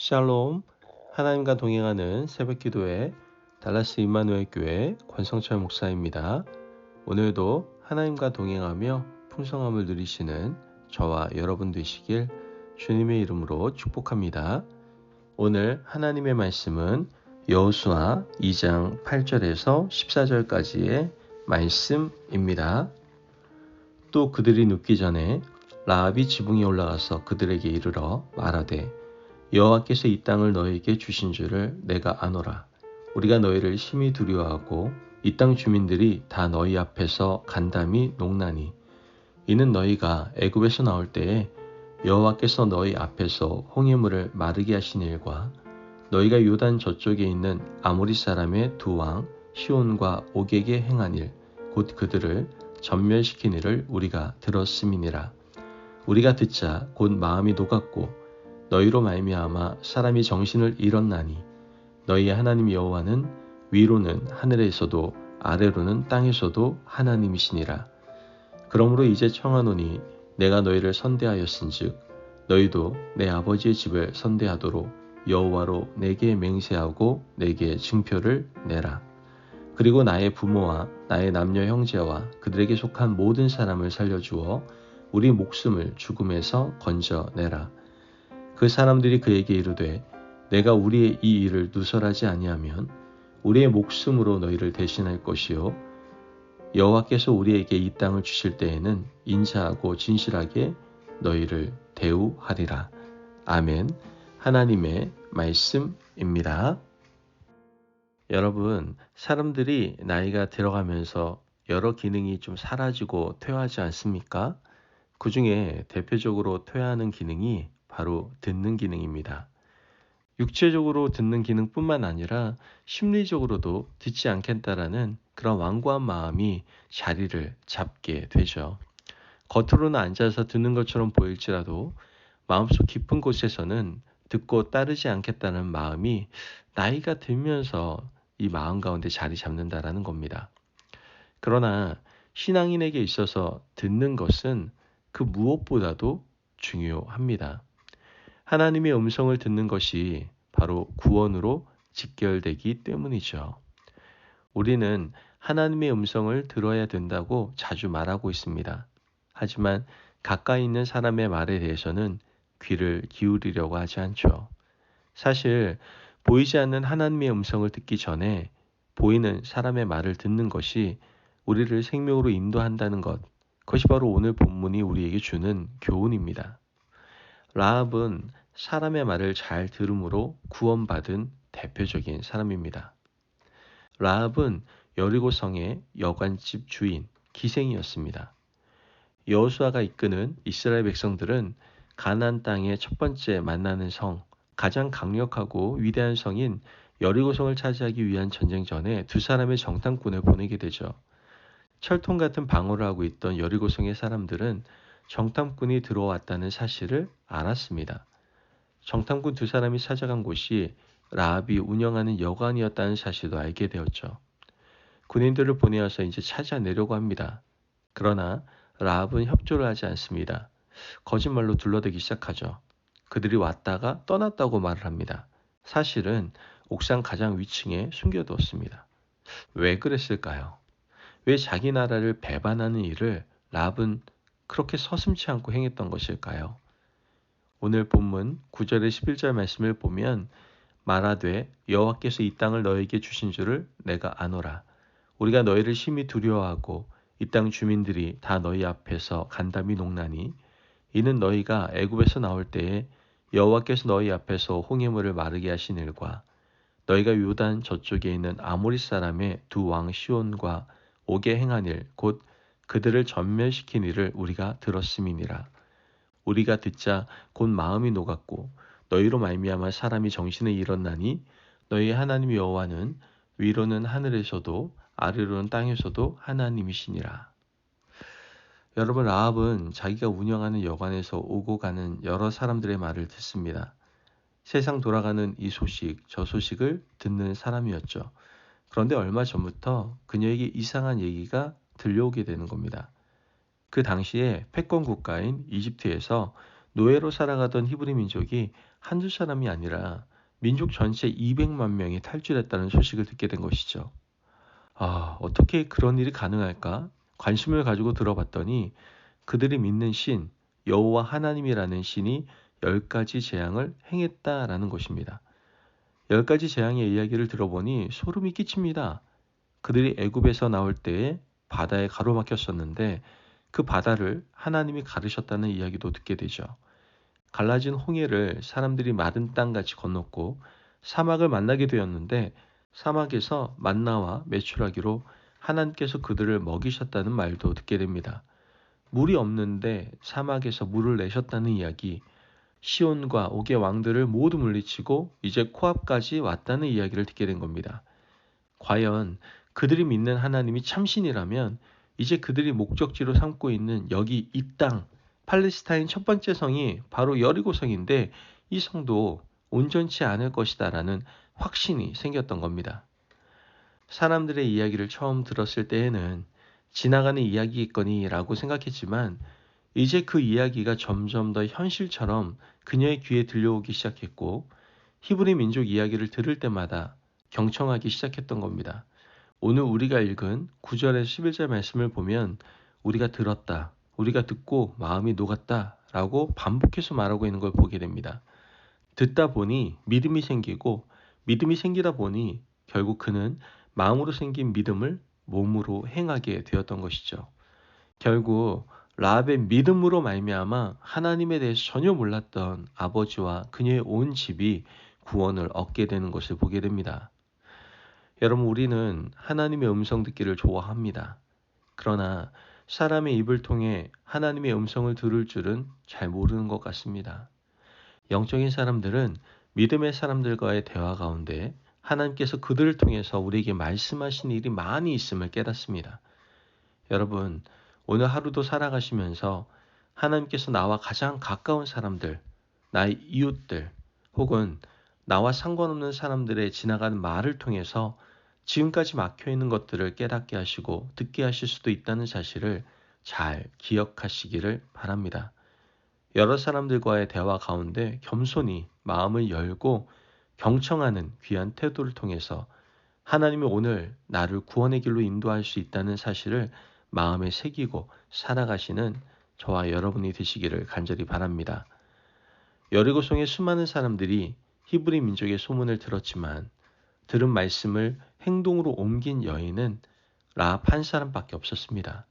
샬롬, 하나님과 동행하는 새벽기도회 달라스 임마누엘 교회 권성철 목사입니다. 오늘도 하나님과 동행하며 풍성함을 누리시는 저와 여러분 되시길 주님의 이름으로 축복합니다. 오늘 하나님의 말씀은 여호수아 2장 8절에서 14절까지의 말씀입니다. 또 그들이 눕기 전에 라합이 지붕에 올라가서 그들에게 이르러 말하되 여호와께서 이 땅을 너희에게 주신 줄을 내가 아노라. 우리가 너희를 심히 두려워하고 이 땅 주민들이 다 너희 앞에서 간담이 녹나니 이는 너희가 애굽에서 나올 때에 여호와께서 너희 앞에서 홍해물을 마르게 하신 일과 너희가 요단 저쪽에 있는 아모리 사람의 두 왕 시온과 옥에게 행한 일 곧 그들을 전멸시킨 일을 우리가 들었음이니라. 우리가 듣자 곧 마음이 녹았고 너희로 말미암아 사람이 정신을 잃었나니 너희의 하나님 여호와는 위로는 하늘에서도 아래로는 땅에서도 하나님이시니라. 그러므로 이제 청하노니 내가 너희를 선대하였은즉 너희도 내 아버지의 집을 선대하도록 여호와로 내게 맹세하고 내게 증표를 내라. 그리고 나의 부모와 나의 남녀 형제와 그들에게 속한 모든 사람을 살려주어 우리 목숨을 죽음에서 건져내라. 그 사람들이 그에게 이르되 내가 우리의 이 일을 누설하지 아니하면 우리의 목숨으로 너희를 대신할 것이요 여호와께서 우리에게 이 땅을 주실 때에는 인자하고 진실하게 너희를 대우하리라. 아멘. 하나님의 말씀입니다. 여러분, 사람들이 나이가 들어가면서 여러 기능이 좀 사라지고 퇴화하지 않습니까? 그 중에 대표적으로 퇴화하는 기능이 바로 듣는 기능입니다. 육체적으로 듣는 기능뿐만 아니라 심리적으로도 듣지 않겠다라는 그런 완고한 마음이 자리를 잡게 되죠. 겉으로는 앉아서 듣는 것처럼 보일지라도 마음속 깊은 곳에서는 듣고 따르지 않겠다는 마음이 나이가 들면서 이 마음 가운데 자리 잡는다라는 겁니다. 그러나 신앙인에게 있어서 듣는 것은 그 무엇보다도 중요합니다. 하나님의 음성을 듣는 것이 바로 구원으로 직결되기 때문이죠. 우리는 하나님의 음성을 들어야 된다고 자주 말하고 있습니다. 하지만 가까이 있는 사람의 말에 대해서는 귀를 기울이려고 하지 않죠. 사실 보이지 않는 하나님의 음성을 듣기 전에 보이는 사람의 말을 듣는 것이 우리를 생명으로 인도한다는 것, 그것이 바로 오늘 본문이 우리에게 주는 교훈입니다. 라합은 사람의 말을 잘 들음으로 구원받은 대표적인 사람입니다. 라합은 여리고성의 여관집 주인, 기생이었습니다. 여호수아가 이끄는 이스라엘 백성들은 가나안 땅의 첫 번째 만나는 성, 가장 강력하고 위대한 성인 여리고성을 차지하기 위한 전쟁전에 두 사람의 정탐꾼을 보내게 되죠. 철통 같은 방어를 하고 있던 여리고성의 사람들은 정탐꾼이 들어왔다는 사실을 알았습니다. 정탐꾼 두 사람이 찾아간 곳이 라합이 운영하는 여관이었다는 사실도 알게 되었죠. 군인들을 보내어서 이제 찾아내려고 합니다. 그러나 라합은 협조를 하지 않습니다. 거짓말로 둘러대기 시작하죠. 그들이 왔다가 떠났다고 말을 합니다. 사실은 옥상 가장 위층에 숨겨두었습니다. 왜 그랬을까요? 왜 자기 나라를 배반하는 일을 라합은 그렇게 서슴지 않고 행했던 것일까요? 오늘 본문 9절에 11절 말씀을 보면 말하되 여호와께서 이 땅을 너에게 주신 줄을 내가 아노라. 우리가 너희를 심히 두려워하고 이 땅 주민들이 다 너희 앞에서 간담이 녹나니 이는 너희가 애굽에서 나올 때에 여호와께서 너희 앞에서 홍해물을 마르게 하신 일과 너희가 요단 저쪽에 있는 아모리 사람의 두 왕 시온과 옥에 행한 일 곧 그들을 전멸시킨 일을 우리가 들었음이니라. 우리가 듣자 곧 마음이 녹았고 너희로 말미암아 사람이 정신을 잃었나니 너희 하나님 여호와는 위로는 하늘에서도 아래로는 땅에서도 하나님이시니라. 여러분, 라합은 자기가 운영하는 여관에서 오고 가는 여러 사람들의 말을 듣습니다. 세상 돌아가는 이 소식, 저 소식을 듣는 사람이었죠. 그런데 얼마 전부터 그녀에게 이상한 얘기가 들려오게 되는 겁니다. 그 당시에 패권 국가인 이집트에서 노예로 살아가던 히브리 민족이 한두 사람이 아니라 민족 전체 200만 명이 탈출했다는 소식을 듣게 된 것이죠. 어떻게 그런 일이 가능할까? 관심을 가지고 들어봤더니 그들이 믿는 신, 여호와 하나님이라는 신이 10가지 재앙을 행했다라는 것입니다. 10가지 재앙의 이야기를 들어보니 소름이 끼칩니다. 그들이 애굽에서 나올 때에 바다에 가로막혔었는데 그 바다를 하나님이 가르셨다는 이야기도 듣게 되죠. 갈라진 홍해를 사람들이 마른 땅같이 건넜고 사막을 만나게 되었는데 사막에서 만나와 메추라기로 하나님께서 그들을 먹이셨다는 말도 듣게 됩니다. 물이 없는데 사막에서 물을 내셨다는 이야기, 시온과 옥의 왕들을 모두 물리치고 이제 코앞까지 왔다는 이야기를 듣게 된 겁니다. 과연 그들이 믿는 하나님이 참신이라면 이제 그들이 목적지로 삼고 있는 여기 이 땅, 팔레스타인 첫 번째 성이 바로 여리고성인데 이 성도 온전치 않을 것이다라는 확신이 생겼던 겁니다. 사람들의 이야기를 처음 들었을 때에는 지나가는 이야기겠거니라고 생각했지만 이제 그 이야기가 점점 더 현실처럼 그녀의 귀에 들려오기 시작했고 히브리 민족 이야기를 들을 때마다 경청하기 시작했던 겁니다. 오늘 우리가 읽은 9절에서 11절 말씀을 보면 우리가 들었다, 우리가 듣고 마음이 녹았다 라고 반복해서 말하고 있는 걸 보게 됩니다. 듣다 보니 믿음이 생기고 믿음이 생기다 보니 결국 그는 마음으로 생긴 믿음을 몸으로 행하게 되었던 것이죠. 결국 라합의 믿음으로 말미암아 하나님에 대해서 전혀 몰랐던 아버지와 그녀의 온 집이 구원을 얻게 되는 것을 보게 됩니다. 여러분, 우리는 하나님의 음성 듣기를 좋아합니다. 그러나 사람의 입을 통해 하나님의 음성을 들을 줄은 잘 모르는 것 같습니다. 영적인 사람들은 믿음의 사람들과의 대화 가운데 하나님께서 그들을 통해서 우리에게 말씀하신 일이 많이 있음을 깨닫습니다. 여러분, 오늘 하루도 살아가시면서 하나님께서 나와 가장 가까운 사람들, 나의 이웃들, 혹은 나와 상관없는 사람들의 지나가는 말을 통해서 지금까지 막혀있는 것들을 깨닫게 하시고 듣게 하실 수도 있다는 사실을 잘 기억하시기를 바랍니다. 여러 사람들과의 대화 가운데 겸손히 마음을 열고 경청하는 귀한 태도를 통해서 하나님이 오늘 나를 구원의 길로 인도할 수 있다는 사실을 마음에 새기고 살아가시는 저와 여러분이 되시기를 간절히 바랍니다. 여리고성의 수많은 사람들이 히브리 민족의 소문을 들었지만 들은 말씀을 행동으로 옮긴 여인은 라합 한 사람밖에 없었습니다.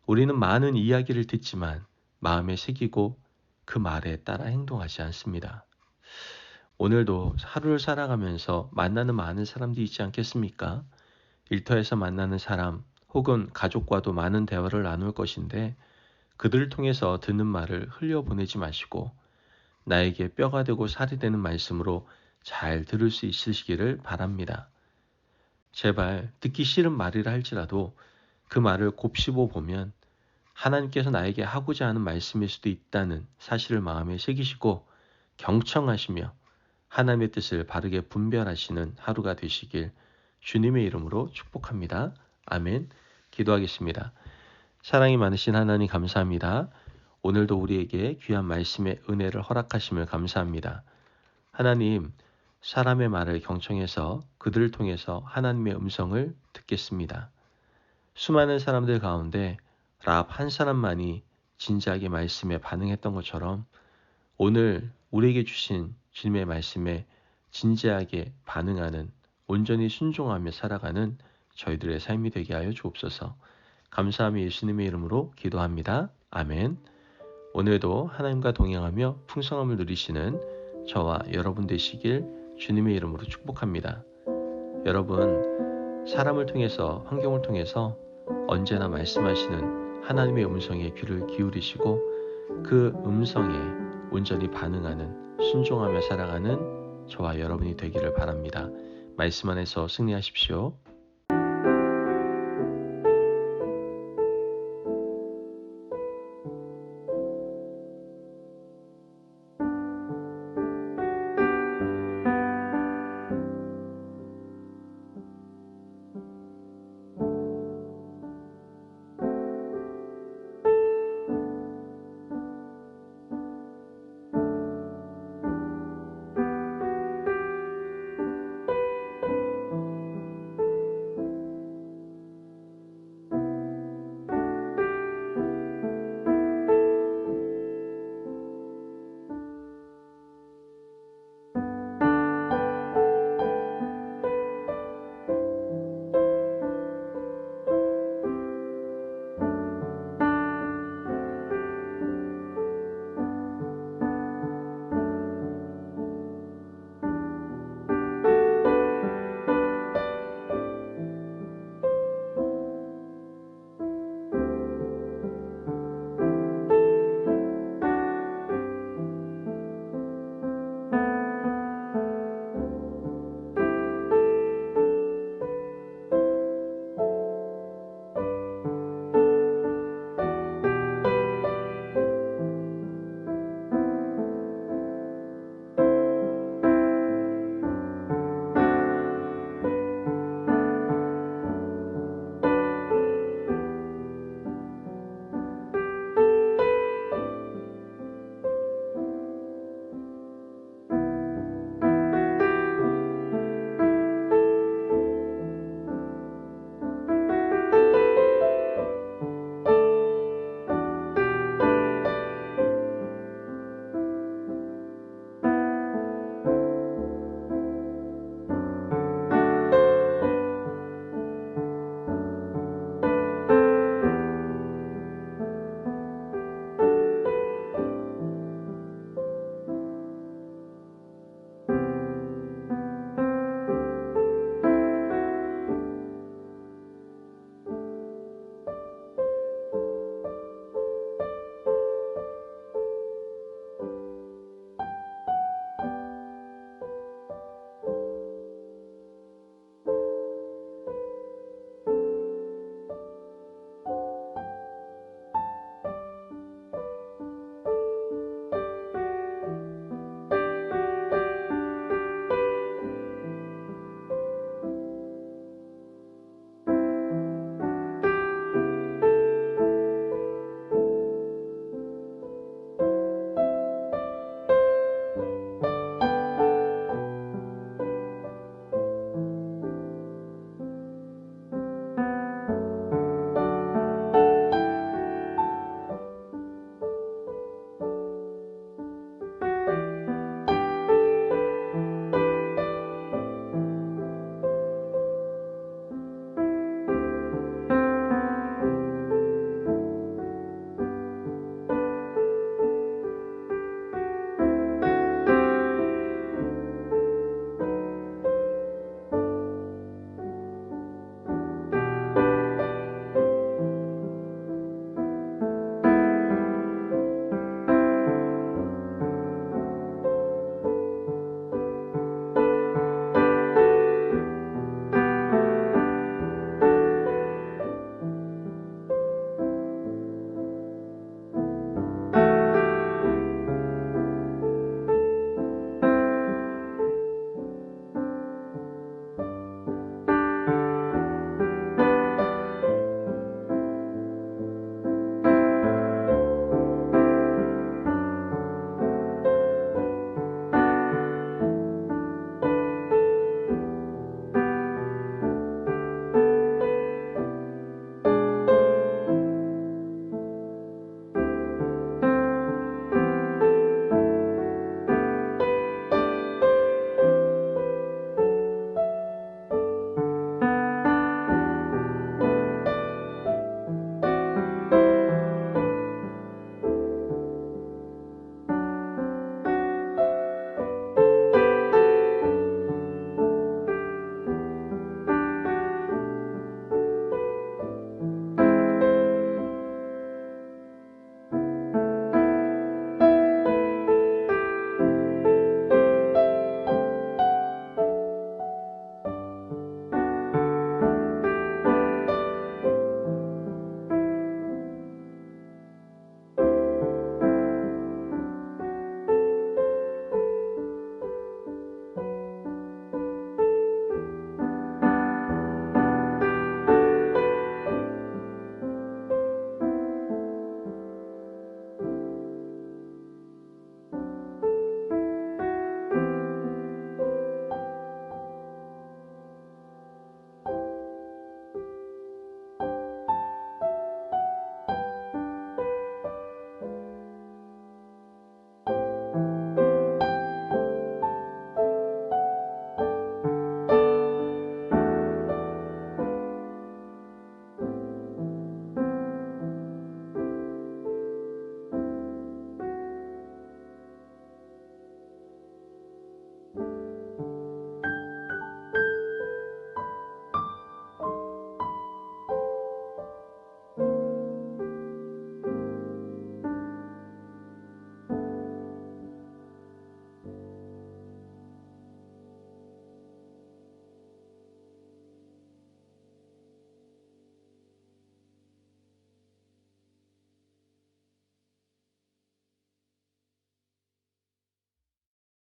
우리는 많은 이야기를 듣지만 마음에 새기고 그 말에 따라 행동하지 않습니다. 오늘도 하루를 살아가면서 만나는 많은 사람들이 있지 않겠습니까? 일터에서 만나는 사람 혹은 가족과도 많은 대화를 나눌 것인데 그들을 통해서 듣는 말을 흘려보내지 마시고 나에게 뼈가 되고 살이 되는 말씀으로 잘 들을 수 있으시기를 바랍니다. 제발 듣기 싫은 말이라 할지라도 그 말을 곱씹어 보면 하나님께서 나에게 하고자 하는 말씀일 수도 있다는 사실을 마음에 새기시고 경청하시며 하나님의 뜻을 바르게 분별하시는 하루가 되시길 주님의 이름으로 축복합니다. 아멘. 기도하겠습니다. 사랑이 많으신 하나님 감사합니다. 오늘도 우리에게 귀한 말씀의 은혜를 허락하심을 감사합니다. 하나님, 사람의 말을 경청해서 그들을 통해서 하나님의 음성을 듣겠습니다. 수많은 사람들 가운데 라합 한 사람만이 진지하게 말씀에 반응했던 것처럼 오늘 우리에게 주신 주님의 말씀에 진지하게 반응하는 온전히 순종하며 살아가는 저희들의 삶이 되게 하여 주옵소서. 감사하며 예수님의 이름으로 기도합니다. 아멘. 오늘도 하나님과 동행하며 풍성함을 누리시는 저와 여러분 되시길 주님의 이름으로 축복합니다. 여러분, 사람을 통해서, 환경을 통해서 언제나 말씀하시는 하나님의 음성에 귀를 기울이시고 그 음성에 온전히 반응하는, 순종하며 살아가는 저와 여러분이 되기를 바랍니다. 말씀 안에서 승리하십시오.